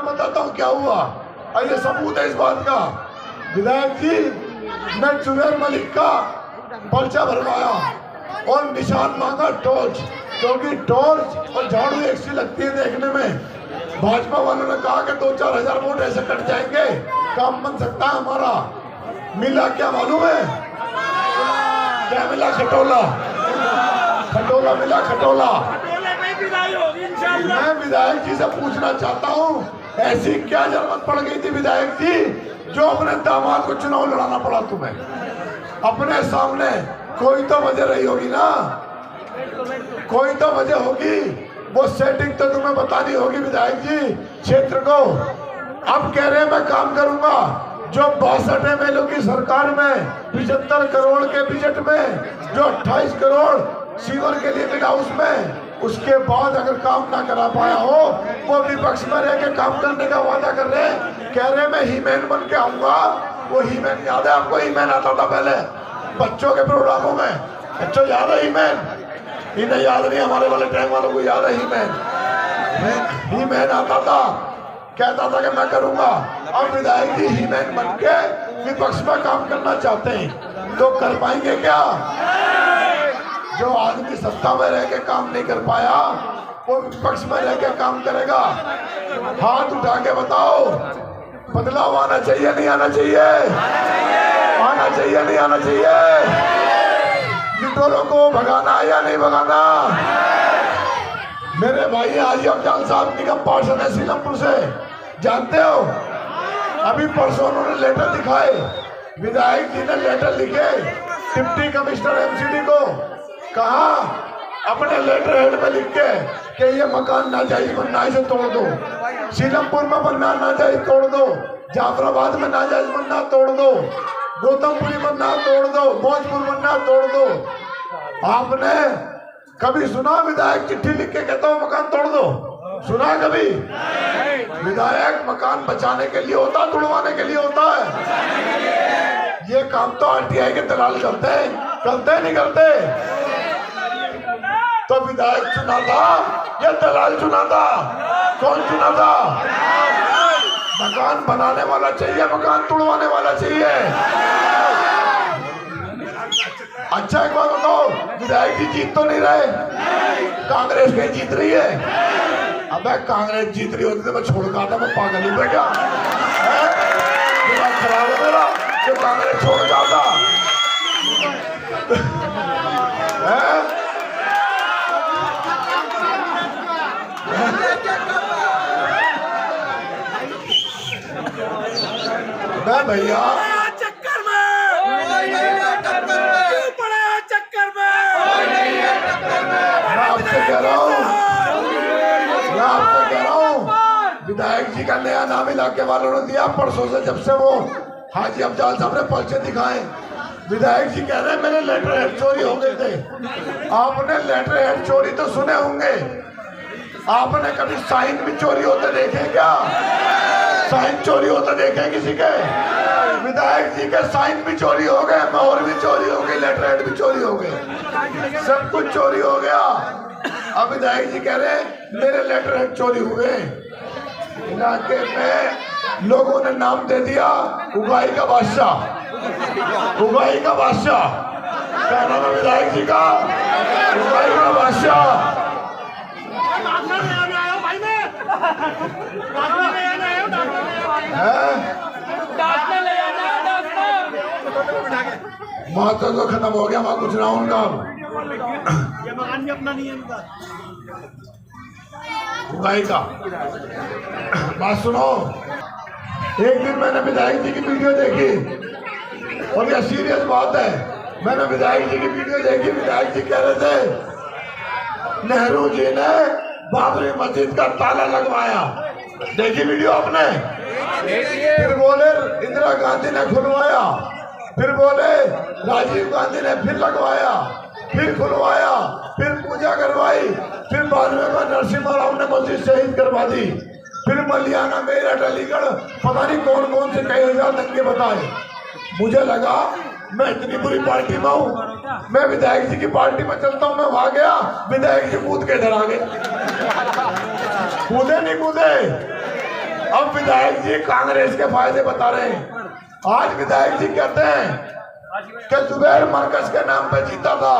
बताता हूँ क्या हुआ। ये सबूत है इस बात का। विधायक जी ने जुबैर मलिक का पर्चा भरवाया और निशान मांगा टॉर्च, क्योंकि टॉर्च और झाड़ू एक सी लगती है देखने में। भाजपा वालों ने कहा कि 2-4 हजार वोट ऐसे कट जाएंगे, काम बन सकता है हमारा। मिला क्या मालूम है? क्या मिला? खटोला। खटोला मिला, खटोला। मैं विधायक जी से पूछना चाहता हूँ, ऐसी क्या जरूरत पड़ गई थी विधायक जी जो अपने दामाद को चुनाव लड़ाना पड़ा तुम्हें? अपने सामने कोई तो वजह रही होगी ना, कोई तो वजह होगी। वो सेटिंग तो तुम्हें बतानी होगी विधायक जी क्षेत्र को। अब कह रहे मैं काम करूंगा, जो 62 एमएलए की सरकार में 75 करोड़ के बजट में जो 28 करोड़ सीवर के लिए मिला, उसमें उसके बाद अगर काम ना करा पाया हो, वो विपक्ष में रह के काम करने का वादा कर रहे हैं। कह रहे मैं हीमैन बन के आऊंगा। वो हीमैन याद है आपको? हीमैन आता था पहले बच्चों के प्रोग्रामों में। बच्चों याद है हीमैन? इन्हें याद नहीं, हमारे वाले टाइम वालों को याद है हीमैन। हीमैन आता था, कहता था कि मैं करूंगा। अब विधायक जी हीमैन बन के विपक्ष में काम करना चाहते हैं, तो कर पाएंगे क्या? जो आदमी सत्ता में रह के काम नहीं कर पाया, वो विपक्ष में रह के काम करेगा। हाथ उठा के बताओ, बदलाव आना चाहिए नहीं आना चाहिए? आना चाहिए नहीं आना चाहिए? लिटोरों को भगाना या नहीं भगाना? मेरे भाई आजी अफजाल साहब निगम पार्षद है सीलमपुर से, जानते हो? अभी परसों उन्होंने लेटर दिखाए, विधायक जी ने लेटर लिखे डिप्टी कमिश्नर एमसीडी को। कहा अपने लेटर हेड में लिख के कि ये मकान नाजायज बनना है, इसे तोड़ दो। सीलमपुर में बनना नाजायज तोड़ दो, जाफराबाद में नाजायज बनना तोड़ दो, गौतमपुरी बनना तोड़ दो, भोजपुर बनना तोड़ दो। आपने कभी सुना विधायक चिट्ठी लिख के कहता हूँ मकान तोड़ दो? सुना कभी? विधायक मकान बचाने के लिए होता, तुड़वाने के लिए होता है। ये काम तो आरटीआई के दलाल करते हैं, नहीं करते? तो विधायक चुना था या दलाल चुना था? कौन चुना था? मकान बनाने वाला चाहिए, मकान तुड़वाने वाला चाहिए। अच्छा एक बात बताओ, विधायक जी जीत तो नहीं रहे, कांग्रेस कहीं जीत रही है? अबे कांग्रेस जीत रही होती तो मैं छोड़ का था, मैं पागल हूँ क्या? दिमाग खराब है मेरा जो कांग्रेस छोड़ का था। मैं भैया चक्कर में क्यों पड़ा? चक्कर में मैं आपसे कह रहा हूँ, विधायक जी का नया नाम इलाके वालों ने दिया परसों से, जब से वो हाजी अफजाल साहब ने पर्चे दिखाए। विधायक जी कह रहे हैं मेरे लेटर हेड चोरी हो गए थे। आपने लेटर हेड चोरी तो सुने होंगे, आपने कभी साइन भी चोरी होते देखे क्या? साइन चोरी होते देखे किसी के? विधायक जी के साइन भी चोरी हो गए, मोहर भी चोरी हो गई, लेटर हेड भी चोरी हो गए, सब कुछ चोरी हो गया। अब विधायक जी कह रहे मेरे लेटर हेड चोरी हुए। इलाके में लोगों ने नाम दे दिया उगाई का बादशाह। उगाई का बादशाह क्या नाम है विधायक जी का? उगाई का बादशाह। माता तो खत्म हो गया, वहां कुछ ना उनका। ये मकान भी अपना नहीं है उनका। उगाई का बात सुनो। एक दिन मैंने विधायक जी की वीडियो देखी और यह सीरियस बात है। मैंने विधायक जी की वीडियो देखी, विधायक जी कह रहे थे नेहरू जी ने बाबरी मस्जिद का ताला लगवाया। देखी वीडियो आपने? फिर बोले इंदिरा गांधी ने खुलवाया, फिर बोले राजीव गांधी ने फिर लगवाया, फिर खुलवाया, फिर पूजा करवाई, फिर बाद में नरसिम्हा राव ने मस्जिद शहीद करवा दी, फिर मलियाना मेरठ अलीगढ़ पता नहीं कौन कौन से कई हजार दंगे बताए। मुझे लगा मैं इतनी बुरी पार्टी में हूँ, मैं विधायक जी की पार्टी में चलता हूँ। मैं वहां गया, विधायक जी कूद के इधर आ गए। कूदे नहीं कूदे, अब विधायक जी कांग्रेस के फायदे बता रहे हैं। आज विधायक जी कहते हैं कि जुबैर मरकज के नाम पे जीता था।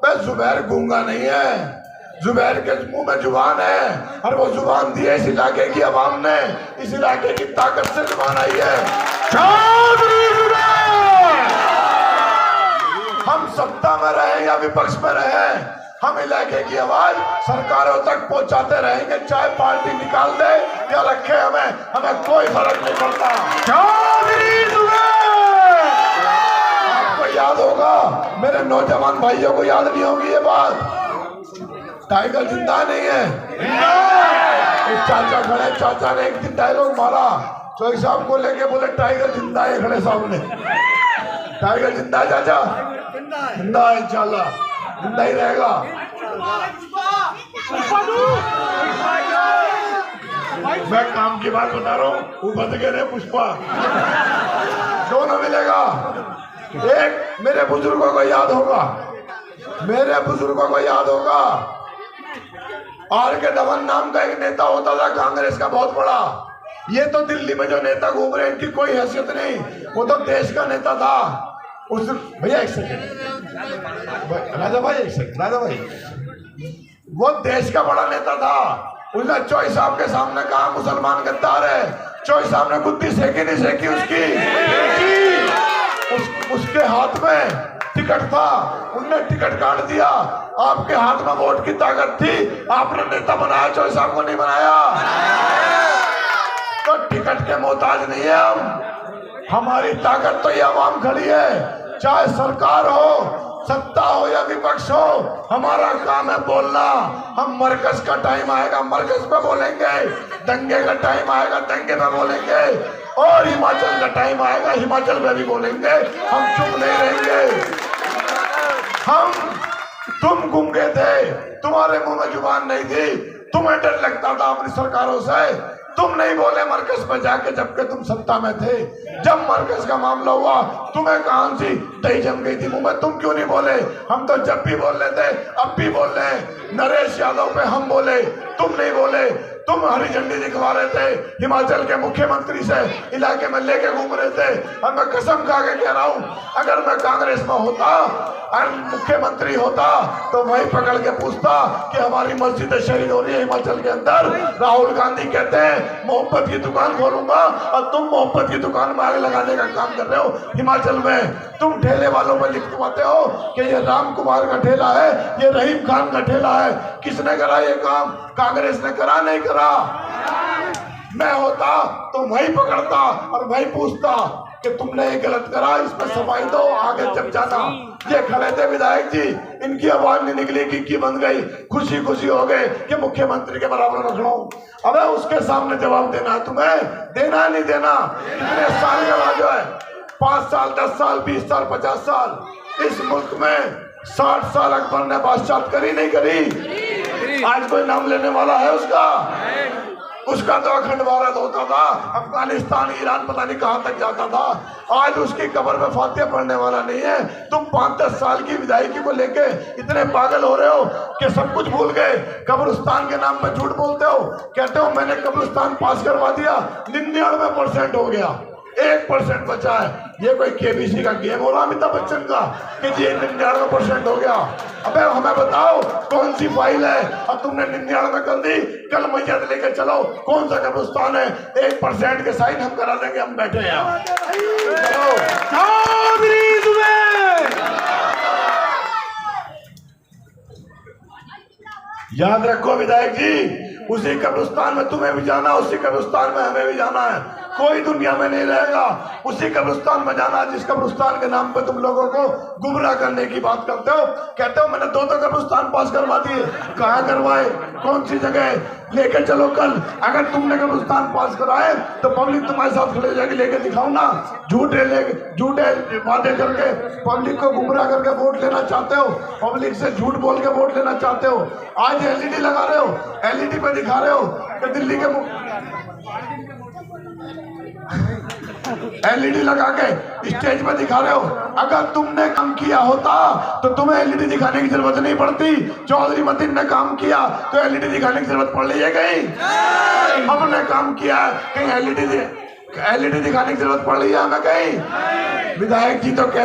मैं जुबैर गूंगा नहीं है, जुबैर के मुंह में जुबान है और वो जुबान दी है इस इलाके की आवाम ने, इस इलाके की ताकत से जुबान आई है। हम सत्ता में रहे या विपक्ष में रहे, हम इलाके की आवाज सरकारों तक पहुंचाते रहेंगे, चाहे पार्टी निकाल दे या रखे हमें कोई फर्क नहीं पड़ता। आपको याद होगा, मेरे नौजवान भाइयों को याद नहीं होगी ये बात, टाइगर जिंदा नहीं है। एक चाचा खड़े, चाचा ने एक दिन डायलॉग मारा चौधरी साहब को लेके, बोले टाइगर जिंदा है, खड़े सामने टाइगर जिंदा है चाचा, जिंदा है इंशाल्लाह, जिंदा ही रहेगा। मैं काम की बात बता रहा हूँ, वो बंद गए पुष्पा दोनों मिलेगा। एक मेरे बुजुर्गों को याद होगा, मेरे बुजुर्गों को याद होगा, आर के धवन नाम का एक नेता होता था कांग्रेस का बहुत बड़ा। ये तो दिल्ली में जो नेता घूम रहे हैं इनकी कोई हैसियत नहीं, वो तो देश का नेता था। उस भैया एक सेकंड, राजा भाई एक सेकंड, राजा भाई, वो देश का बड़ा नेता था। उसने चौधरी साहब के सामने कहा मुसलमान गद्दार है, चौधरी साहब ने गुद्दी सेकी नहीं सेकी उसकी, उसके हाथ में टिकट था, उनने टिकट काट दिया। आपके हाथ में वोट की ताकत थी, आपने नेता बनाया, चौधरी साहब को नहीं बनाया। तो टिकट के मोहताज नहीं है हम, हमारी ताकत तो ये आवाम खड़ी है, चाहे सरकार हो, सत्ता हो या विपक्ष हो, हमारा काम है बोलना। हम मरकज का टाइम आएगा मरकज पे बोलेंगे, दंगे का टाइम आएगा दंगे पे बोलेंगे, और हिमाचल का टाइम आएगा हिमाचल में भी बोलेंगे। हम चुप नहीं रहेंगे। तुम गूंगे थे, तुम्हारे मुंह में जुबान नहीं थी, तुम्हें डर लगता था अपनी सरकारों से, तुम नहीं बोले मरकज में जाके जबकि तुम सत्ता में थे। जब मरकज का मामला हुआ तुम्हें कहां सी दही जम गई थी मुंह में, तुम क्यों नहीं बोले? हम तो जब भी बोल रहे थे अब भी बोल रहे हैं। नरेश यादव पे हम बोले, तुम नहीं बोले। तुम हरी झंडी दिखवा रहे थे, हिमाचल के मुख्यमंत्री से इलाके में लेके घूम रहे थे, और मैं कसम खा के कह रहा हूं, अगर मैं कांग्रेस में होता और मुख्यमंत्री होता तो वही पकड़ के पूछता कि हमारी मस्जिद शहीद हो रही है हिमाचल के अंदर। राहुल गांधी कहते हैं मोहब्बत की दुकान खोलूंगा, और तुम मोहब्बत की दुकान में आग लगाने का काम कर रहे हो हिमाचल में। तुम ठेले वालों में लिखवाते हो कि ये राम कुमार का ठेला है, ये रहीम खान का ठेला है। किसने करा ये काम? कांग्रेस ने करा, नहीं करा। मैं होता तो वही पकड़ता और वही पूछता कि तुमने ये गलत करा, इसमें सफाई दो, आगे जब जाना। ये खड़े थे विधायक जी, इनकी आवाज नहीं निकली, की बन गई, खुशी खुशी हो गए कि मुख्यमंत्री के बराबर रख लो। अबे उसके सामने जवाब देना है तुम्हें, देना नहीं देना। कितने साल का राज है? 5 साल, 10 साल, 20 साल, 50 साल। इस मुल्क में 60 साल अकबर ने बादशाह करी नहीं करी? आज कोई नाम लेने वाला है उसका? उसका तो अखंड भारत होता था, अफगानिस्तान ईरान पता नहीं कहां तक जाता था। आज उसकी कब्र में फातिहा पढ़ने वाला नहीं है। तुम 5-10 साल की विधायकी को लेके इतने पागल हो रहे हो कि सब कुछ भूल गए। कब्रिस्तान के नाम पर झूठ बोलते हो, कहते हो मैंने कब्रिस्तान पास करवा दिया, 99% हो गया, 1% बचा है। ये कोई केबीसी का गेम हो रहा अमिताभ बच्चन का कि जी 99% हो गया? अबे हमें बताओ कौन सी फाइल है और तुमने 99 कर दी? कल मैयत लेके चलो, कौन सा कब्रिस्तान है? 1% के साइन हम करा देंगे, हम बैठे हैं। याद रखो विधायक जी, उसी कब्रिस्तान में तुम्हें भी जाना, उसी कब्रिस्तान में हमें भी जाना है। कोई दुनिया में नहीं रहेगा। उसी कब्रिस्तान में जाना जिस कब्रिस्तान के नाम पे तुम लोगों को गुमराह करने की बात करते हो। कहते हो मैंने 2 कब्रिस्तान पास करवा दिए। कहाँ करवाए? कौन सी जगह? लेके चलो कल। अगर तुमने कब्रिस्तान पास कराए तो पब्लिक तुम्हारे साथ खड़े जाके लेके दिखाओ ना। झूठे वादे करके पब्लिक को गुमराह करके वोट लेना चाहते हो, पब्लिक से झूठ बोल के वोट लेना चाहते हो। आज LED लगा रहे हो, LED पे दिखा रहे हो कि दिल्ली के एलईडी लगा के स्टेज पे दिखा रहे हो। अगर तुमने काम किया होता तो तुम्हें एलईडी दिखाने की जरूरत नहीं पड़ती। चौधरी मतीन ने काम किया तो एलईडी दिखाने की जरूरत पड़ रही है कहीं? हमने काम किया कहीं एलईडी दिखाने की जरूरत पड़ रही है हमें कहीं? विधायक जी तो